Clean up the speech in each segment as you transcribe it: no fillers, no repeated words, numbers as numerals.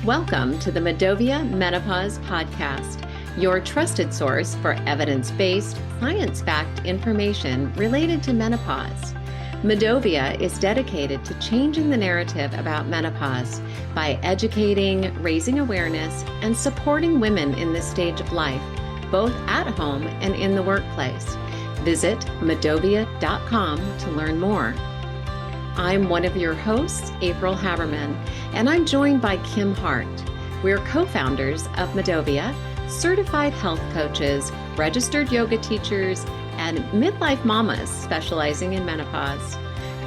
Welcome to the MiDOViA Menopause Podcast, your trusted source for evidence-based, science-backed information related to menopause. MiDOViA is dedicated to changing the narrative about menopause by educating, raising awareness, and supporting women in this stage of life, both at home and in the workplace. Visit MiDOViA.com to learn more. I'm one of your hosts, April Haberman, and I'm joined by Kim Hart. We're co-founders of MiDOViA, certified health coaches, registered yoga teachers, and midlife mamas specializing in menopause.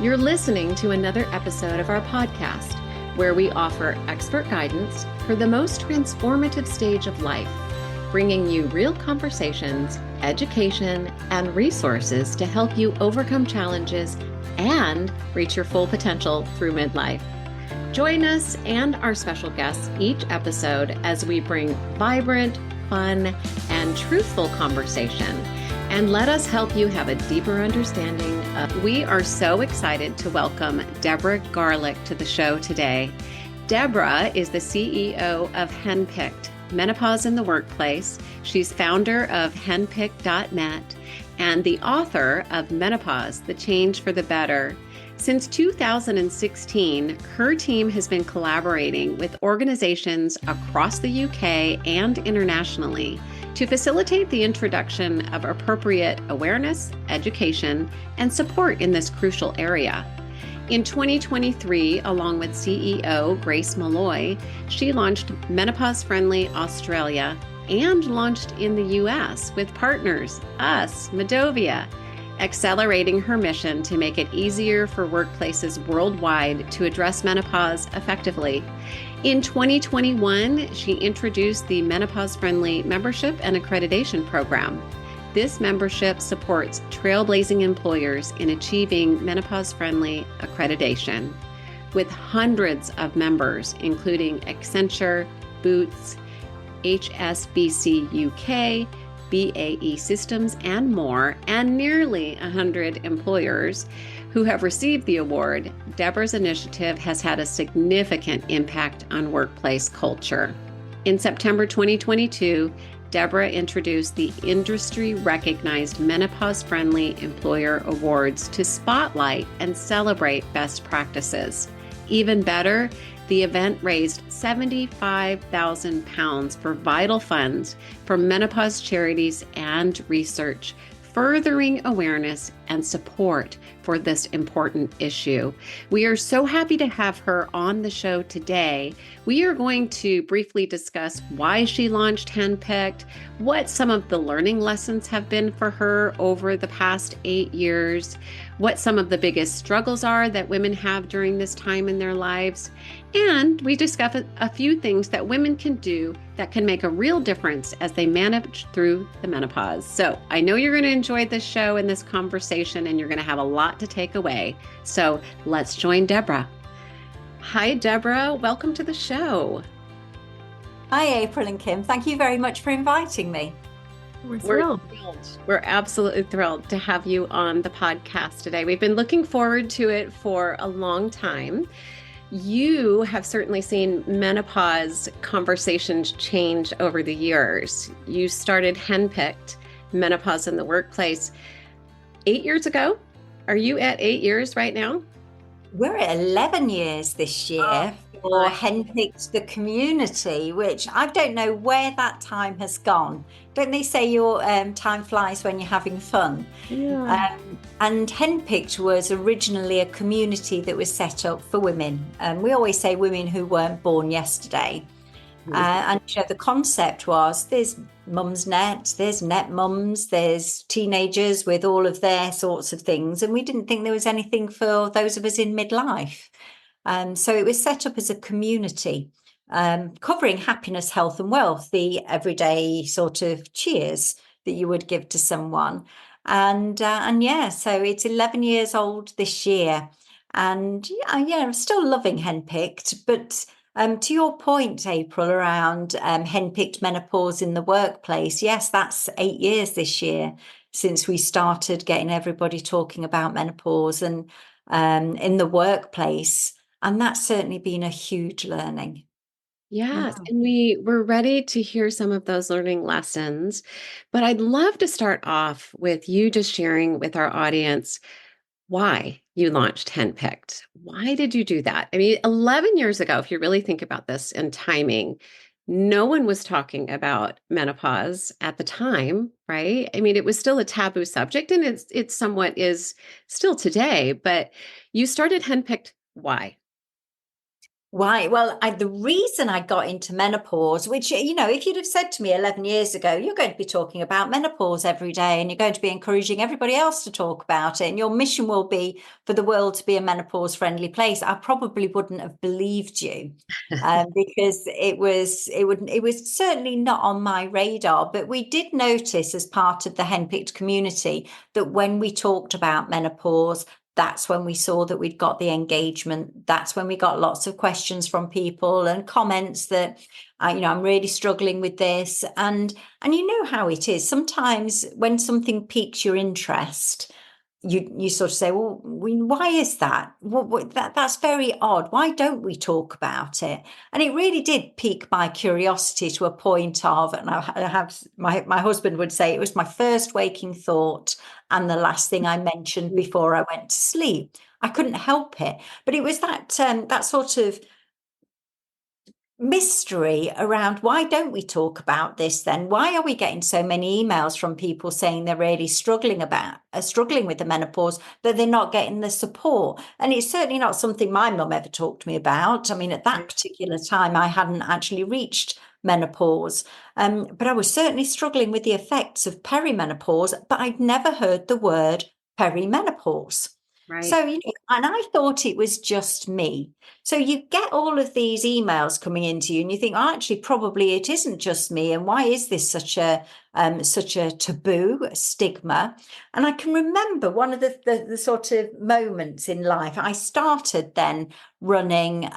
You're listening to another episode of our podcast, where we offer expert guidance for the most transformative stage of life, bringing you real conversations, education, and resources to help you overcome challenges and reach your full potential through midlife. Join us and our special guests each episode as we bring vibrant, fun, and truthful conversation. And let us help you have a deeper understanding of. We are so excited to welcome Deborah Garlick to the show today. Deborah is the CEO of Henpicked, Menopause in the Workplace. She's founder of Henpicked.net and the author of Menopause, The Change for the Better. Since 2016, her team has been collaborating with organizations across the UK and internationally to facilitate the introduction of appropriate awareness, education, and support in this crucial area. In 2023, along with CEO Grace Malloy, she launched Menopause Friendly Australia and launched in the US with partners, us, MiDOViA, accelerating her mission to make it easier for workplaces worldwide to address menopause effectively. In 2021, she introduced the Menopause Friendly Membership and Accreditation Program. This membership supports trailblazing employers in achieving menopause-friendly accreditation, with hundreds of members, including Accenture, Boots, HSBC UK, BAE Systems, and more, and nearly 100 employers who have received the award. Deborah's initiative has had a significant impact on workplace culture. In September 2022, Deborah introduced the industry-recognized Menopause Friendly Employer Awards to spotlight and celebrate best practices. Even better, the event raised £75,000 for vital funds for menopause charities and research, furthering awareness and support for this important issue. We are so happy to have her on the show today. We are going to briefly discuss why she launched Henpicked, what some of the learning lessons have been for her over the past 8 years, what some of the biggest struggles are that women have during this time in their lives, and we discuss a few things that women can do that can make a real difference as they manage through the menopause. So I know you're going to enjoy this show and this conversation, and you're going to have a lot to take away. So let's join Deborah. Hi, Deborah. Welcome to the show. Hi, April and Kim. Thank you very much for inviting me. We're thrilled. We're absolutely thrilled to have you on the podcast today. We've been looking forward to it for a long time. You have certainly seen menopause conversations change over the years. You started Henpicked, Menopause in the Workplace, 8 years ago. Are you at 8 years right now? We're at 11 years this year for Henpicked the community, which I don't know where that time has gone. Don't they say your time flies when you're having fun? Yeah. And Henpicked was originally a community that was set up for women. We always say women who weren't born yesterday. And the concept was there's Mumsnet, there's net mums, there's teenagers with all of their sorts of things. And we didn't think there was anything for those of us in midlife. So it was set up as a community covering happiness, health and wealth, the everyday sort of cheers that you would give to someone. So it's 11 years old this year. And I'm still loving Henpicked, but to your point, April, around Henpicked Menopause in the Workplace, yes, that's 8 years this year since we started getting everybody talking about menopause and in the workplace. And that's certainly been a huge learning. Yes, Yeah. and we're ready to hear some of those learning lessons. But I'd love to start off with you just sharing with our audience why you launched Henpicked. Why did you do that? I mean, 11 years ago, if you really think about this in timing, no one was talking about menopause at the time, right? I mean, it was still a taboo subject, and it's somewhat is still today, but you started Henpicked. Why? Why? Well, the reason I got into menopause, which, if you'd have said to me 11 years ago, you're going to be talking about menopause every day and you're going to be encouraging everybody else to talk about it, and your mission will be for the world to be a menopause friendly place, I probably wouldn't have believed you. Because it was certainly not on my radar, but we did notice as part of the Henpicked community that when we talked about menopause, that's when we saw that we'd got the engagement. That's when we got lots of questions from people and comments that, I'm really struggling with this. And you know how it is. Sometimes when something piques your interest, you sort of say, well, why is that? That's very odd. Why don't we talk about it? And it really did pique my curiosity to a point of, and I have my husband would say it was my first waking thought and the last thing I mentioned before I went to sleep. I couldn't help it, but it was that sort of mystery around why don't we talk about this then? Why are we getting so many emails from people saying they're really struggling with the menopause, but they're not getting the support? And it's certainly not something my mum ever talked to me about. I mean, at that particular time, I hadn't actually reached menopause, but I was certainly struggling with the effects of perimenopause, but I'd never heard the word perimenopause. Right. So, and I thought it was just me. So you get all of these emails coming into you, and you think, oh, actually, probably it isn't just me. And why is this such a taboo, a stigma? And I can remember one of the sort of moments in life. I started then running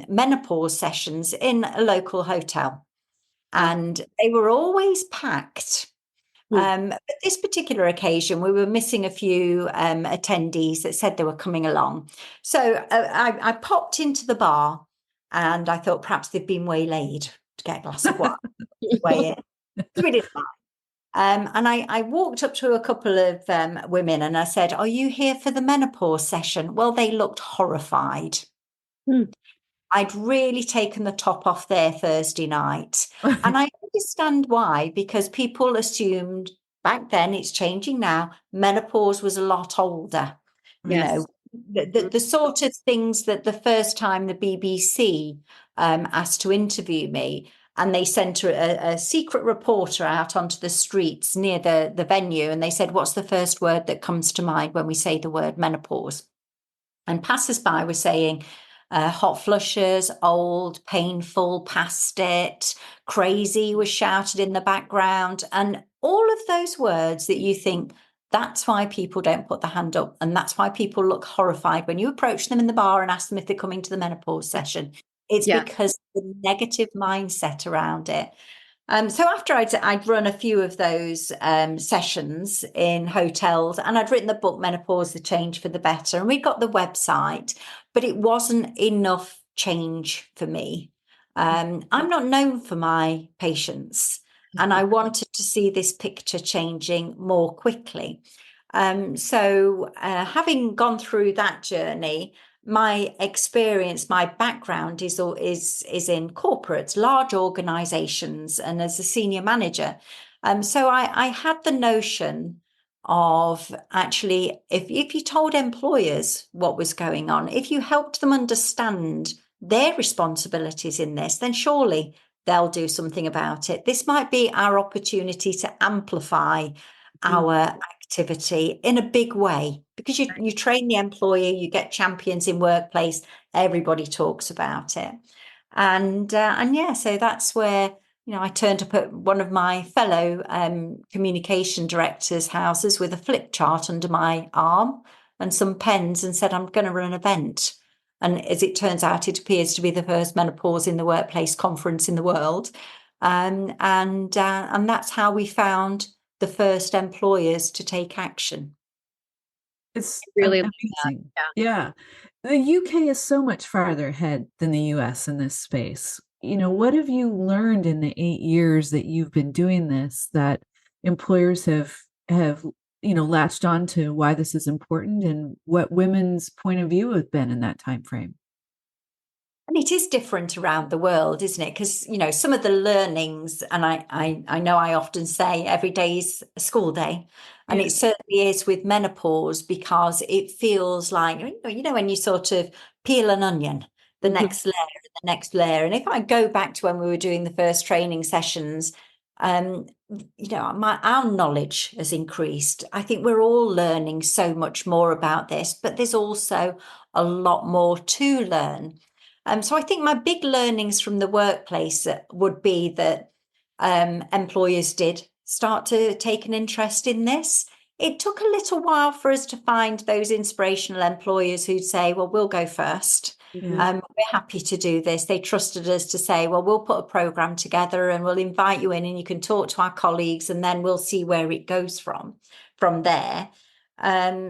menopause sessions in a local hotel, and they were always packed. But this particular occasion, we were missing a few attendees that said they were coming along. So I popped into the bar and I thought perhaps they'd been waylaid to get a glass of wine. Way in. So we did that. And I walked up to a couple of women and I said, "Are you here for the menopause session?" Well, they looked horrified. Hmm. I'd really taken the top off their Thursday night. And I understand why, because people assumed back then, it's changing now, menopause was a lot older. You Yes. know, the sort of things that the first time the BBC asked to interview me, and they sent a secret reporter out onto the streets near the venue, and they said, "What's the first word that comes to mind when we say the word menopause?" And passers-by were saying, hot flushes, old, painful, past it, crazy was shouted in the background. And all of those words that you think, that's why people don't put the hand up. And that's why people look horrified when you approach them in the bar and ask them if they're coming to the menopause session. It's Yeah. because the negative mindset around it. So after I'd run a few of those sessions in hotels, and I'd written the book Menopause, The Change for the Better, and we got the website, but it wasn't enough change for me. I'm not known for my patience, and I wanted to see this picture changing more quickly. So having gone through that journey, my experience, my background is in corporates, large organizations, and as a senior manager. So I had the notion of actually, if you told employers what was going on, if you helped them understand their responsibilities in this, then surely they'll do something about it. This might be our opportunity to amplify our activity in a big way, because you train the employer, you get champions in workplace, everybody talks about it. And yeah, so that's where, I turned up at one of my fellow communication directors' houses with a flip chart under my arm and some pens and said, "I'm going to run an event." And as it turns out, it appears to be the first menopause in the workplace conference in the world. And that's how we found the first employers to take action. It's Really love that. amazing. Yeah. The UK is so much farther ahead than the US in this space. what have you learned in the 8 years that you've been doing this that employers have latched on to why this is important, and what women's point of view has been in that time frame? And it is different around the world, isn't it? Because, some of the learnings, and I know I often say every day is a school day. And Yeah. it certainly is with menopause, because it feels like, when you sort of peel an onion, the Mhm. next layer, the next layer. And if I go back to when we were doing the first training sessions, um, our knowledge has increased. I think we're all learning so much more about this, but there's also a lot more to learn. So I think my big learnings from the workplace would be that employers did start to take an interest in this. It took a little while for us to find those inspirational employers who'd say, well, we'll go first. Yeah. We're happy to do this. They trusted us to say, well, we'll put a program together and we'll invite you in and you can talk to our colleagues, and then we'll see where it goes from there.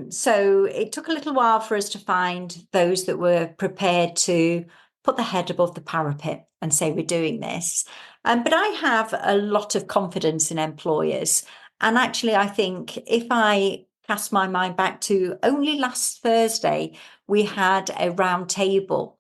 So it took a little while for us to find those that were prepared to put the head above the parapet and say, we're doing this. But I have a lot of confidence in employers. And actually, I think if I cast my mind back to only last Thursday, we had a round table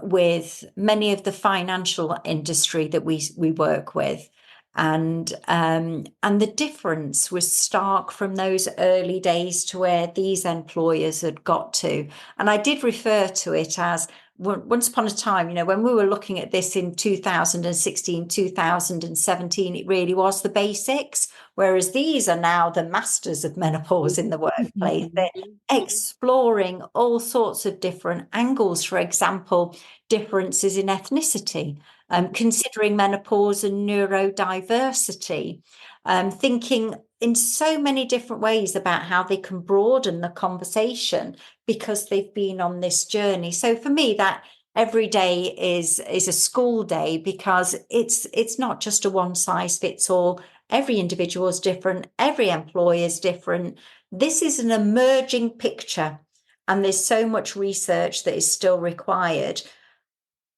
with many of the financial industry that we work with. And the difference was stark from those early days to where these employers had got to. And I did refer to it as, once upon a time, when we were looking at this in 2016, 2017, it really was the basics, whereas these are now the masters of menopause in the workplace. They're exploring all sorts of different angles. For example, differences in ethnicity, considering menopause and neurodiversity, thinking in so many different ways about how they can broaden the conversation because they've been on this journey. So for me, that every day is a school day, because it's not just a one size fits all. Every individual is different. Every employee is different. This is an emerging picture, and there's so much research that is still required,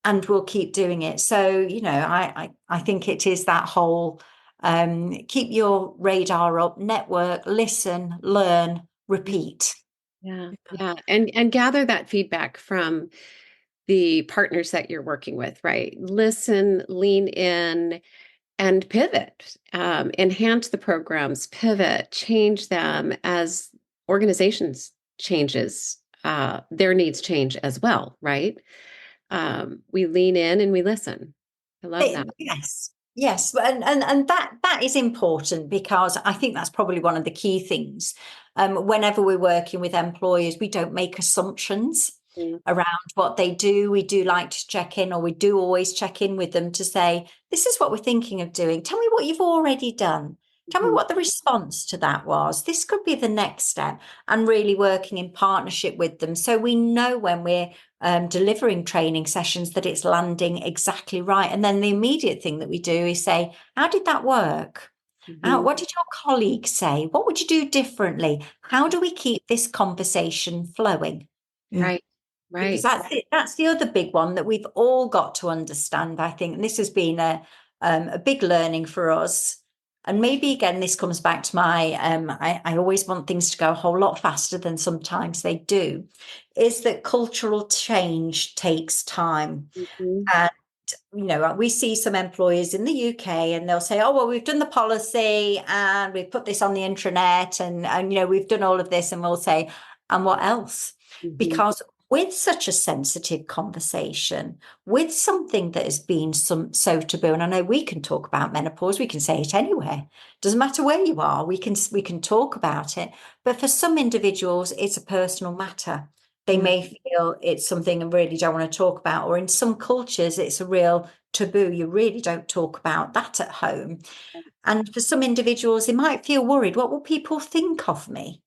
and we'll keep doing it. So, I think it is that whole keep your radar up, network, listen, learn, repeat. Yeah. Yeah. And gather that feedback from the partners that you're working with, right? Listen, lean in, and pivot, enhance the programs, pivot, change them as organizations changes, their needs change as well, right? We lean in and we listen. I love that. Yes, and that is important, because I think that's probably one of the key things. Whenever we're working with employers, we don't make assumptions around what they do. We do like to check in, or we do always check in with them to say, this is what we're thinking of doing. Tell me what you've already done. Tell me what the response to that was. This could be the next step, and really working in partnership with them, so we know when we're delivering training sessions that it's landing exactly right. And then the immediate thing that we do is say, how did that work? What did your colleagues say? What would you do differently? How do we keep this conversation flowing? Yeah. Right. Because Right. that's the other big one that we've all got to understand, I think. And this has been a big learning for us. And maybe again, this comes back to my I always want things to go a whole lot faster than sometimes they do, is that cultural change takes time. Mhm. And we see some employers in the UK, and they'll say, oh, well, we've done the policy and we've put this on the intranet, and we've done all of this. And we'll say, and what else? Mhm. Because with such a sensitive conversation, with something that has been so taboo, and I know we can talk about menopause, we can say it anywhere. Doesn't matter where you are, we can talk about it. But for some individuals, it's a personal matter. They may feel it's something I really don't want to talk about, or in some cultures, it's a real taboo. You really don't talk about that at home. And for some individuals, they might feel worried. What will people think of me?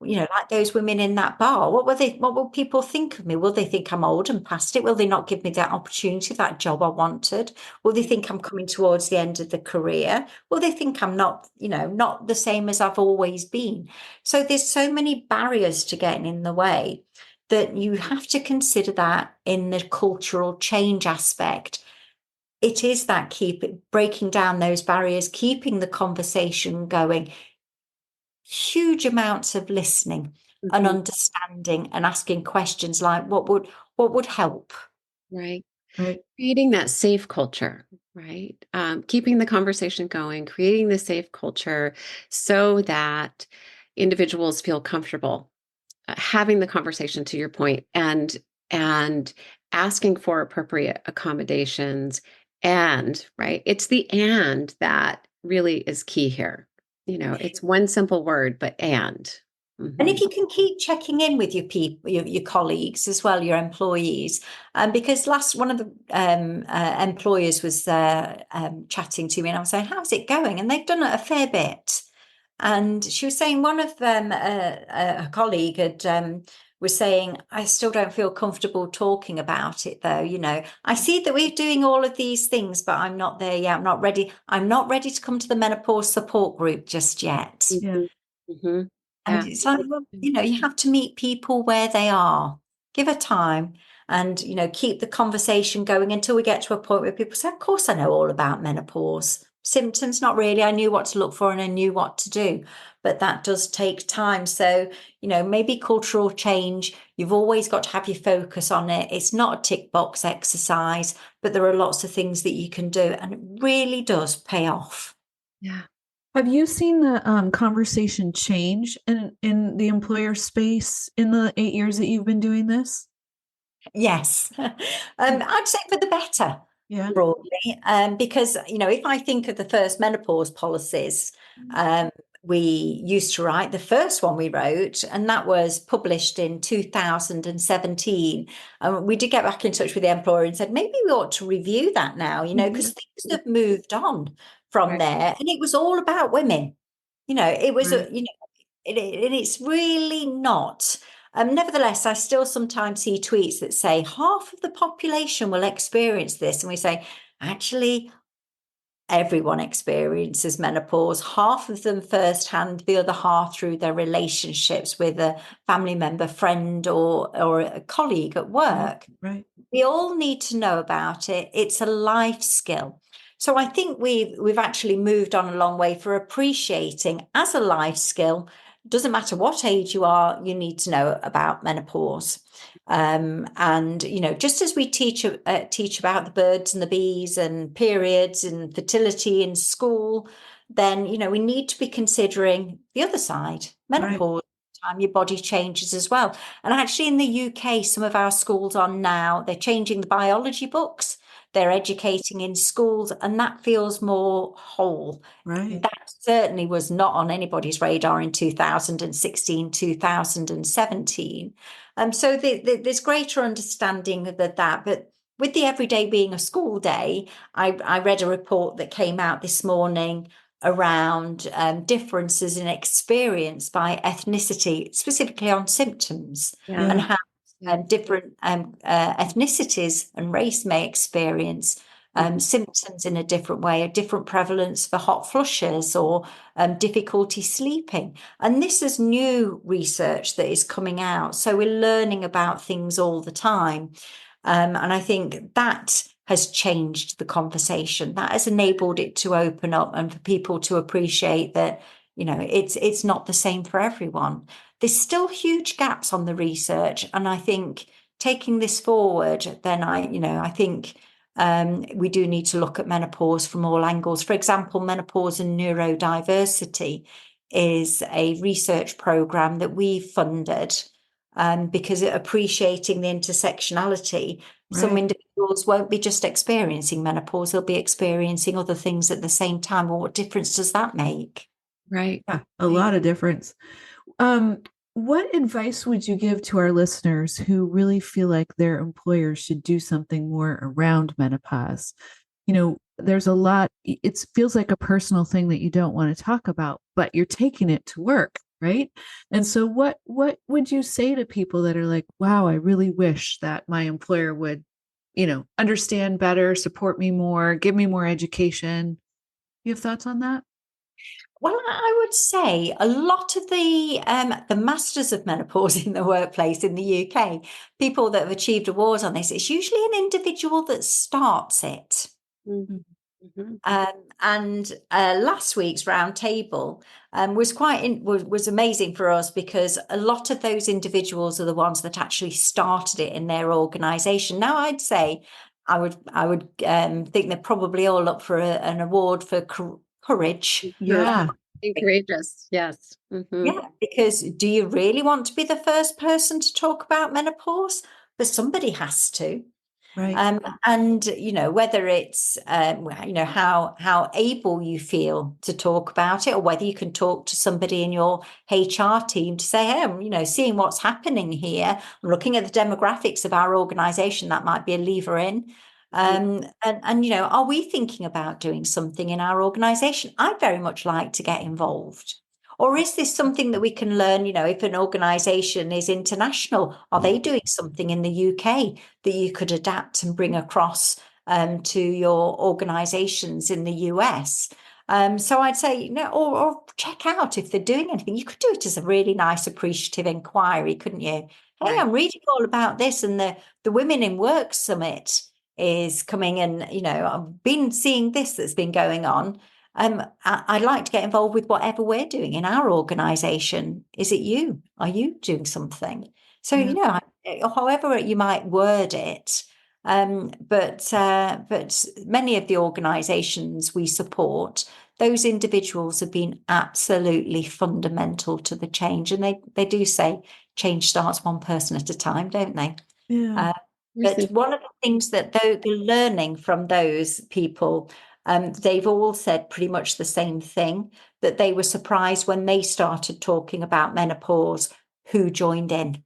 Like those women in that bar. What will people think of me? Will they think I'm old and past it? Will they not give me that opportunity, that job I wanted? Will they think I'm coming towards the end of the career? Will they think I'm not the same as I've always been? So there's so many barriers to getting in the way that you have to consider that in the cultural change aspect. it is that breaking down those barriers, keeping the conversation going, huge amounts of listening and Mhm. understanding and asking questions like what would help. Right. Right. Creating that safe culture, right? Keeping the conversation going, creating the safe culture so that individuals feel comfortable having the conversation, to your point, and asking for appropriate accommodations. And right, it's the and that really is key here. It's one simple word, but and. And Mhm. if you can keep checking in with your people, your colleagues as well, your employees, because one of the employers was chatting to me, and I was saying, "How's it going?" And they've done a fair bit. And she was saying one of them, a colleague, was saying, "I still don't feel comfortable talking about it, though. I see that we're doing all of these things, but I'm not there yet. I'm not ready. I'm not ready to come to the menopause support group just yet." Yeah. Mhm. Mhm. And Yeah. it's like, well, you have to meet people where they are, give her time, and, keep the conversation going until we get to a point where people say, of course, I know all about menopause. Symptoms, not really. I knew what to look for and I knew what to do. But that does take time. So, maybe cultural change, you've always got to have your focus on it. It's not a tick box exercise, but there are lots of things that you can do. And it really does pay off. Yeah. Have you seen the conversation change in the employer space in the 8 years that you've been doing this? Yes. I'd say for the better, Yeah. broadly, because, if I think of the first menopause policies, we used to write the first one we wrote, and that was published in 2017. We did get back in touch with the employer and said, maybe we ought to review that now, because things have moved on from Right. there, and it was all about women. It was, Right. and it's really not. Nevertheless, I still sometimes see tweets that say half of the population will experience this. And we say, actually, everyone experiences menopause, half of them firsthand, the other half through their relationships with a family member, friend, or a colleague at work. Right. We all need to know about it. It's a life skill. So I think we've actually moved on a long way for appreciating as a life skill. Doesn't matter what age you are, you need to know about menopause. And just as we teach about the birds and the bees and periods and fertility in school, then we need to be considering the other side, Right. menopause. Time your body changes as well. And actually in the UK, some of our schools are now, they're changing the biology books, they're educating in schools, and that feels more whole. Right. That certainly was not on anybody's radar in 2016, 2017. So there's greater understanding of that. But with the everyday being a school day, I read a report that came out this morning around differences in experience by ethnicity, specifically on symptoms, Yeah. and Yeah. how Yeah. different ethnicities and race may experience symptoms in a different way, a different prevalence for hot flushes or difficulty sleeping. And this is new research that is coming out. So we're learning about things all the time. And I think that has changed the conversation. That has enabled it to open up and for people to appreciate that, it's not the same for everyone. There's still huge gaps on the research. And I think taking this forward, then I think we do need to look at menopause from all angles. For example, menopause and neurodiversity is a research program that we funded because appreciating the intersectionality. Some Right. individuals won't be just experiencing menopause, they'll be experiencing other things at the same time. Well, what difference does that make? Right. Yeah. A lot of difference. Um, what advice would you give to our listeners who really feel like their employers should do something more around menopause? There's a lot, it feels like a personal thing that you don't want to talk about, but you're taking it to work, right? And so what would you say to people that are like, wow, I really wish that my employer would, understand better, support me more, give me more education? You have thoughts on that? Well, I would say a lot of the masters of menopause in the workplace in the UK, people that have achieved awards on this, it's usually an individual that starts it. Mm-hmm. And last week's round table was amazing for us, because a lot of those individuals are the ones that actually started it in their organisation. Now, I'd say I would think they're probably all up for an award for courage. Yeah. Being courageous. Yes. Mm-hmm. Yeah, because do you really want to be the first person to talk about menopause? But somebody has to. Right. And whether it's how able you feel to talk about it, or whether you can talk to somebody in your HR team to say, hey, I'm seeing what's happening here, I'm looking at the demographics of our organization, that might be a lever in. And are we thinking about doing something in our organization? I'd very much like to get involved. Or is this something that we can learn, if an organization is international, are they doing something in the UK that you could adapt and bring across to your organizations in the US? So I'd say, or check out if they're doing anything. You could do it as a really nice appreciative inquiry, couldn't you? Hey, I'm reading all about this, and the Women in Work Summit is coming, and I've been seeing this that's been going on. I'd like to get involved with whatever we're doing in our organisation. Is it you? Are you doing something? So, however you might word it, but many of the organisations we support, those individuals have been absolutely fundamental to the change. And they do say change starts one person at a time, don't they? Yeah. But one of the things that they're learning from those people, they've all said pretty much the same thing, that they were surprised when they started talking about menopause, who joined in.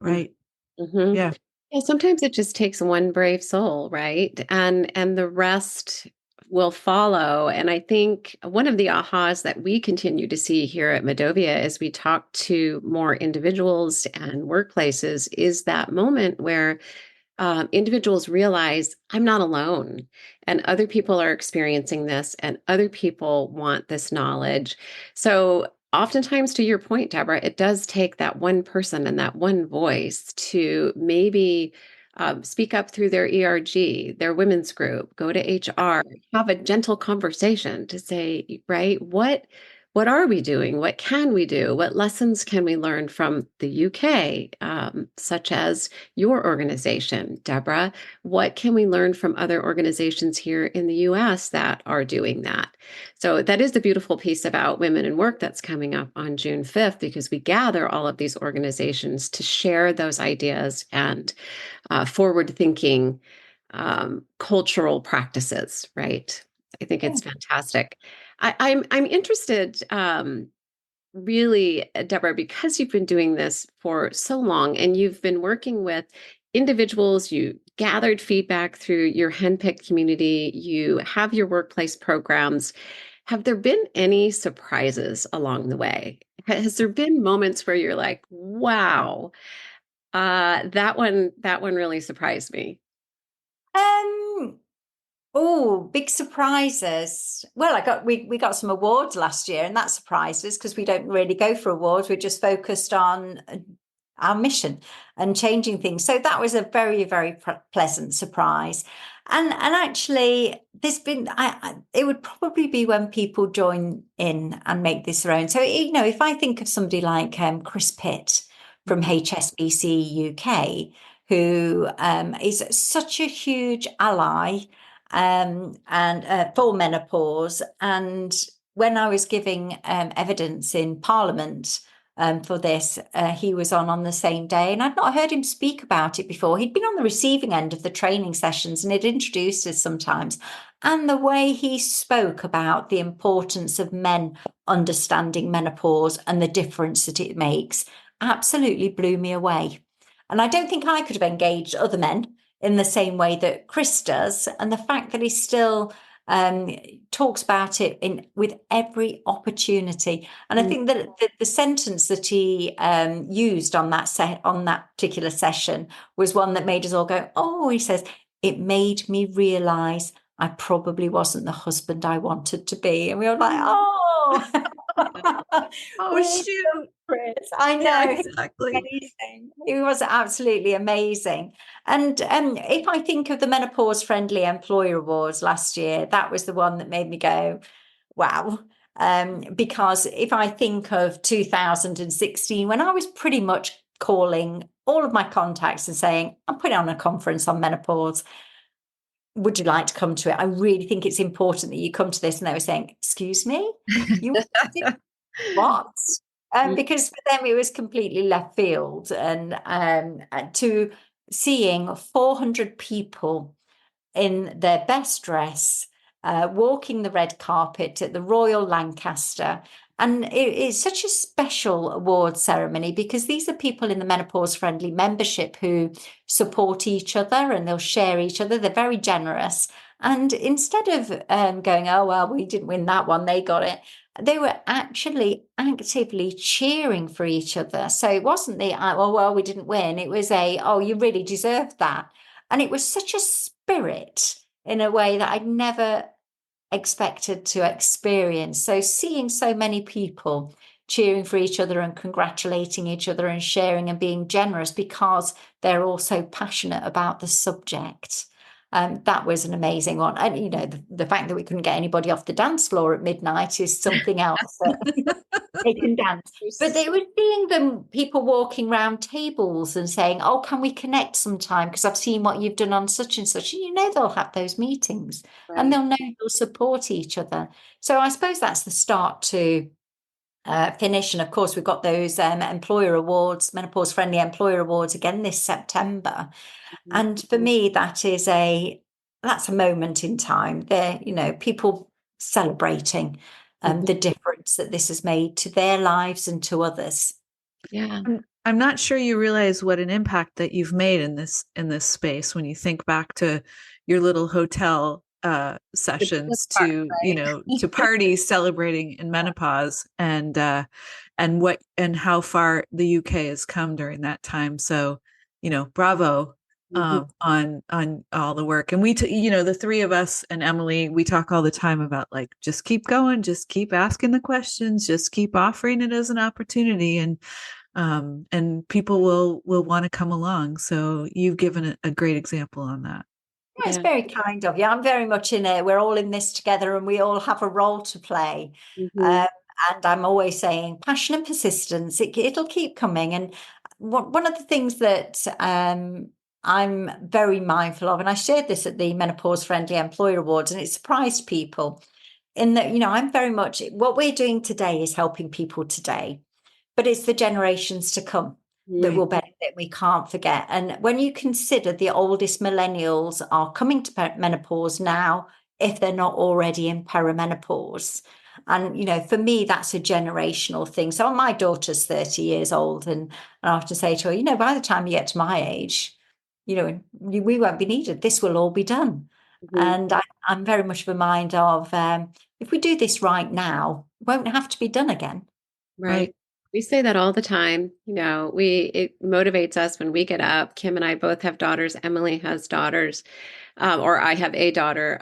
Right. Mm-hmm. Yeah. Yeah, sometimes it just takes one brave soul, right? And the rest will follow. And I think one of the ahas that we continue to see here at MiDOViA as we talk to more individuals and workplaces is that moment where individuals realize I'm not alone, and other people are experiencing this, and other people want this knowledge. So oftentimes, to your point, Deborah, it does take that one person and that one voice to maybe speak up through their ERG, their women's group, go to HR, have a gentle conversation to say, right, what are we doing? What can we do? What lessons can we learn from the UK, such as your organization, Deborah? What can we learn from other organizations here in the US that are doing that? So that is the beautiful piece about Women in Work that's coming up on June 5th, because we gather all of these organizations to share those ideas and forward-thinking cultural practices, right? I think it's fantastic. I'm interested, really, Deborah, because you've been doing this for so long and you've been working with individuals, you gathered feedback through your Henpicked community, you have your workplace programs. Have there been any surprises along the way? Has there been moments where you're like, wow, that one really surprised me? Oh, big surprises. Well, we got some awards last year, and that surprised us, because we don't really go for awards. We're just focused on our mission and changing things. So that was a very, very pleasant surprise. And actually, there's been it would probably be when people join in and make this their own. So if I think of somebody like Chris Pitt from HSBC UK, who is such a huge ally and for menopause. And when I was giving evidence in Parliament for this, he was on the same day, and I'd not heard him speak about it before. He'd been on the receiving end of the training sessions, and he'd introduced us sometimes. And the way he spoke about the importance of men understanding menopause and the difference that it makes absolutely blew me away. And I don't think I could have engaged other men in the same way that Chris does. And the fact that he still talks about it with every opportunity. And I think that the sentence that he used on that particular session was one that made us all go, oh, he says, it made me realise I probably wasn't the husband I wanted to be. And we were like, oh. Oh, We shoot. love Chris. I know. Yeah, exactly. Amazing. It was absolutely amazing. And if I think of the Menopause Friendly Employer Awards last year, that was the one that made me go, wow. Because if I think of 2016, when I was pretty much calling all of my contacts and saying, I'm putting on a conference on menopause. Would you like to come to it? I really think it's important that you come to this. And they were saying, excuse me, you what? Because for them it was completely left field, and to seeing 400 people in their best dress walking the red carpet at the Royal Lancaster. And it's such a special award ceremony because these are people in the menopause friendly membership who support each other and they'll share each other. They're very generous. And instead of going, oh, well, we didn't win that one, they got it, they were actually actively cheering for each other. So it wasn't the, well, we didn't win. It was oh, you really deserved that. And it was such a spirit in a way that I'd never expected to experience. So seeing so many people cheering for each other and congratulating each other and sharing and being generous because they're all so passionate about the subject. That was an amazing one. And, you know, the fact that we couldn't get anybody off the dance floor at midnight is something else. They can dance. But they were seeing them, people walking around tables and saying, oh, can we connect sometime? Because I've seen what you've done on such and such. And, you know, they'll have those meetings and they'll know they'll support each other. So I suppose that's the start to finish. And of course, we've got those employer awards, menopause friendly employer awards again this September. And for me, that's a moment in time. There, you know, people celebrating the difference that this has made to their lives and to others. Yeah. I'm not sure you realize what an impact that you've made in this space when you think back to your little hotel sessions to, you know, to parties celebrating in menopause and how far the UK has come during that time. So, you know, bravo on all the work. And you know, the three of us and Emily, we talk all the time about like, just keep going, just keep asking the questions, just keep offering it as an opportunity. And people will want to come along. So you've given a great example on that. Yeah, it's very kind of you. I'm very much in it. We're all in this together and we all have a role to play. And I'm always saying passion and persistence, it'll keep coming. And one of the things that I'm very mindful of, and I shared this at the Menopause Friendly Employer Awards, and it surprised people in that, you know, I'm very much, what we're doing today is helping people today, but it's the generations to come that will benefit. We can't forget. And when you consider the oldest millennials are coming to menopause now, if they're not already in perimenopause. And, you know, for me, that's a generational thing. So my daughter's 30 years old, and I have to say to her, you know, by the time you get to my age, you know, we won't be needed. This will all be done. And I'm very much of a mind of if we do this right now, it won't have to be done again. Right. We say that all the time. You know, it motivates us when we get up. Kim and I both have daughters. Emily has daughters, or I have a daughter.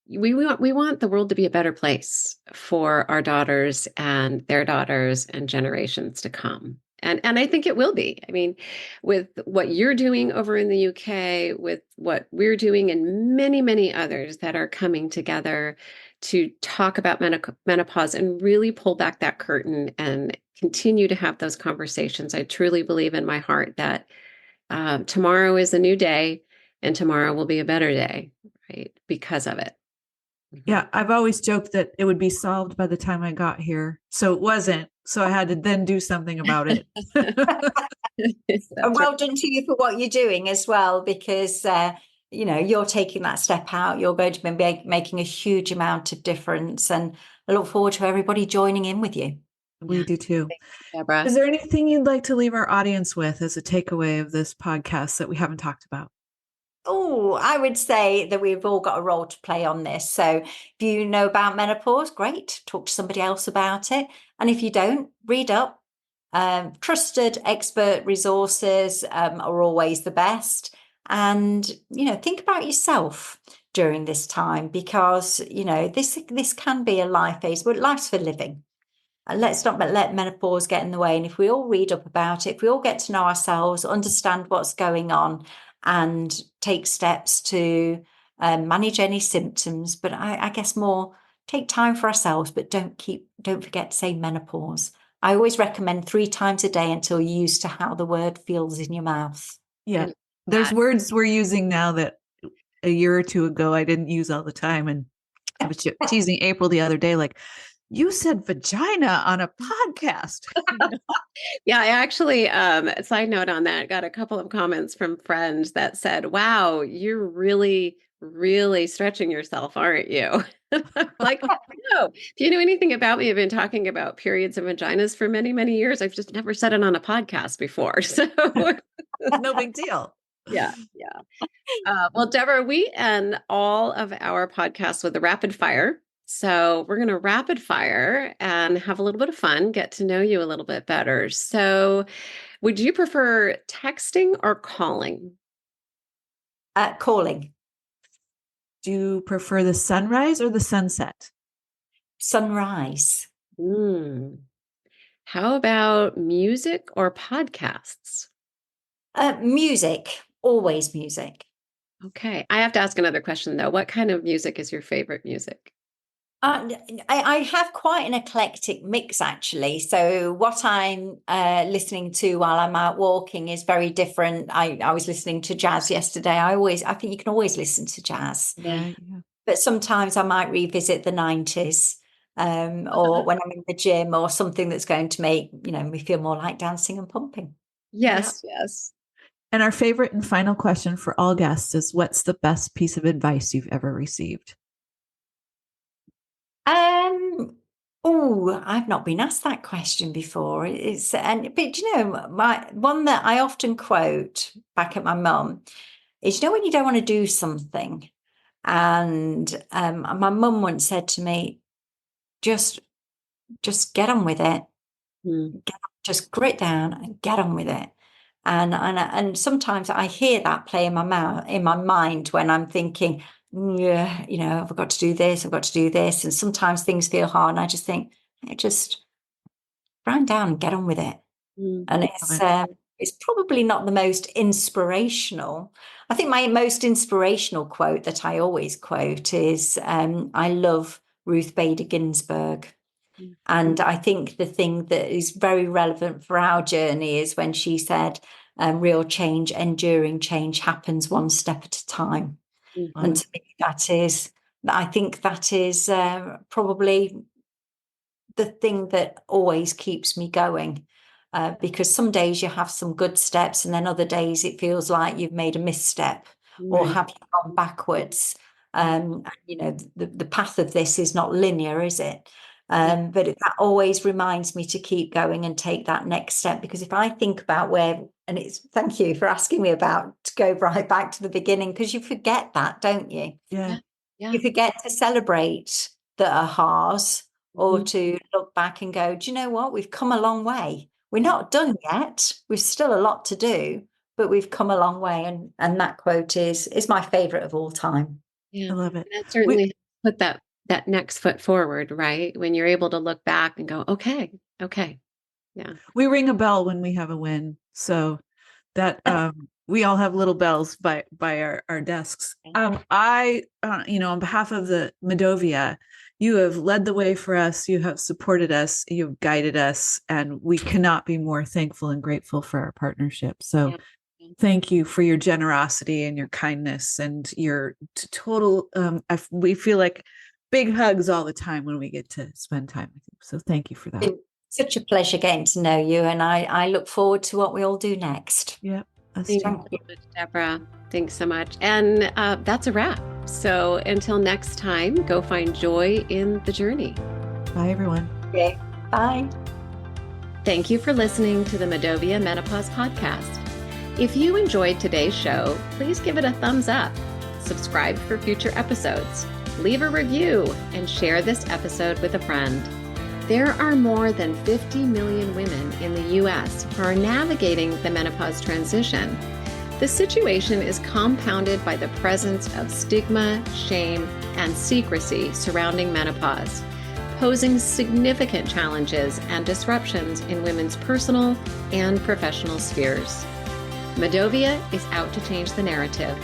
We want the world to be a better place for our daughters and their daughters and generations to come. And I think it will be. I mean, with what you're doing over in the UK, with what we're doing and many, many others that are coming together to talk about menopause and really pull back that curtain and continue to have those conversations. I truly believe in my heart that tomorrow is a new day and tomorrow will be a better day, right? Because of it. Yeah, I've always joked that it would be solved by the time I got here. So it wasn't. So I had to then do something about it. And well done to you for what you're doing as well, because, you know, you're taking that step out. You're going to be making a huge amount of difference. And I look forward to everybody joining in with you. We do too. Deborah. Is there anything you'd like to leave our audience with as a takeaway of this podcast that we haven't talked about? Oh, I would say that we've all got a role to play on this. So if you know about menopause, great, talk to somebody else about it. And if you don't, read up. Trusted expert resources are always the best. And, you know, think about yourself. during this time, because, you know, this can be a life phase, but life's for living. And let's not let menopause get in the way. And if we all read up about it, if we all get to know ourselves, understand what's going on, and take steps to manage any symptoms, but I guess more take time for ourselves, but don't forget to say menopause. I always recommend 3 times a day until you're used to how the word feels in your mouth. Yeah. There's words we're using now that a year or 2 ago I didn't use all the time. And I was teasing April the other day, like, you said vagina on a podcast. Yeah, I actually, side note on that, got a couple of comments from friends that said, wow, you're really, really stretching yourself, aren't you? Like, no, if you know anything about me, I've been talking about periods and vaginas for many, many years. I've just never said it on a podcast before. So no big deal. Yeah. Well, Deborah, we end all of our podcasts with a rapid fire. So we're going to rapid fire and have a little bit of fun, get to know you a little bit better. So would you prefer texting or calling? Calling. Do you prefer the sunrise or the sunset? Sunrise. How about music or podcasts? Music. Always music. Okay. I have to ask another question, though. What kind of music is your favorite music? I have quite an eclectic mix, actually. So what I'm listening to while I'm out walking is very different. I was listening to jazz yesterday. I think you can always listen to jazz. Yeah. But sometimes I might revisit the 90s, or when I'm in the gym, or something that's going to make, you know, me feel more like dancing and pumping. Yes. And our favorite and final question for all guests is, what's the best piece of advice you've ever received? I've not been asked that question before. But you know, my one that I often quote back at my mum is, you know, when you don't want to do something, and my mum once said to me, just get on with it. Just grit down and get on with it. And sometimes I hear that play in my mind when I'm thinking, yeah, you know, I've got to do this, and sometimes things feel hard, and I just think, just grind down and get on with it. And it's probably not the most inspirational. I think my most inspirational quote that I always quote is, I love Ruth Bader Ginsburg. And I think the thing that is very relevant for our journey is when she said, real change, enduring change happens one step at a time. And to me, I think that is probably the thing that always keeps me going, because some days you have some good steps, and then other days it feels like you've made a misstep, or have you gone backwards. You know, the path of this is not linear, is it? But that always reminds me to keep going and take that next step, because if I think about thank you for asking me to go right back to the beginning, because you forget that, don't you? Yeah. You forget to celebrate the ahas, or to look back and go, do you know what? We've come a long way. We're not done yet. We've still a lot to do, but we've come a long way. And that quote is my favorite of all time. Yeah, I love it. That certainly put that next foot forward, right? When you're able to look back and go, okay. Yeah. We ring a bell when we have a win. So that we all have little bells by our desks. I, on behalf of the MiDOViA, you have led the way for us. You have supported us. You've guided us, and we cannot be more thankful and grateful for our partnership. So thank you for your generosity and your kindness and your total, we feel like big hugs all the time when we get to spend time with you. So thank you for that. It's such a pleasure getting to know you, and I look forward to what we all do next. Yeah. Thank you so much, Deborah. Thanks so much. And that's a wrap. So until next time, go find joy in the journey. Bye, everyone. Okay. Bye. Thank you for listening to the MiDOViA Menopause Podcast. If you enjoyed today's show, please give it a thumbs up, subscribe for future episodes, leave a review, and share this episode with a friend. There are more than 50 million women in the U.S. who are navigating the menopause transition. The situation is compounded by the presence of stigma, shame, and secrecy surrounding menopause, posing significant challenges and disruptions in women's personal and professional spheres. MiDOViA is out to change the narrative.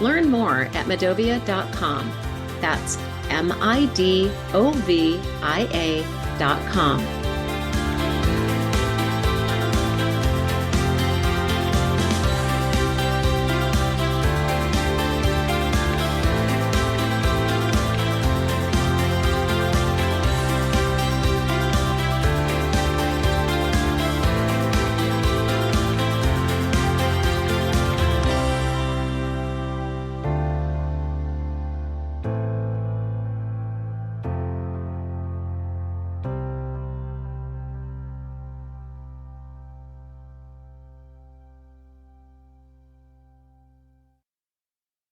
Learn more at MiDOViA.com. That's MiDOVIA.com.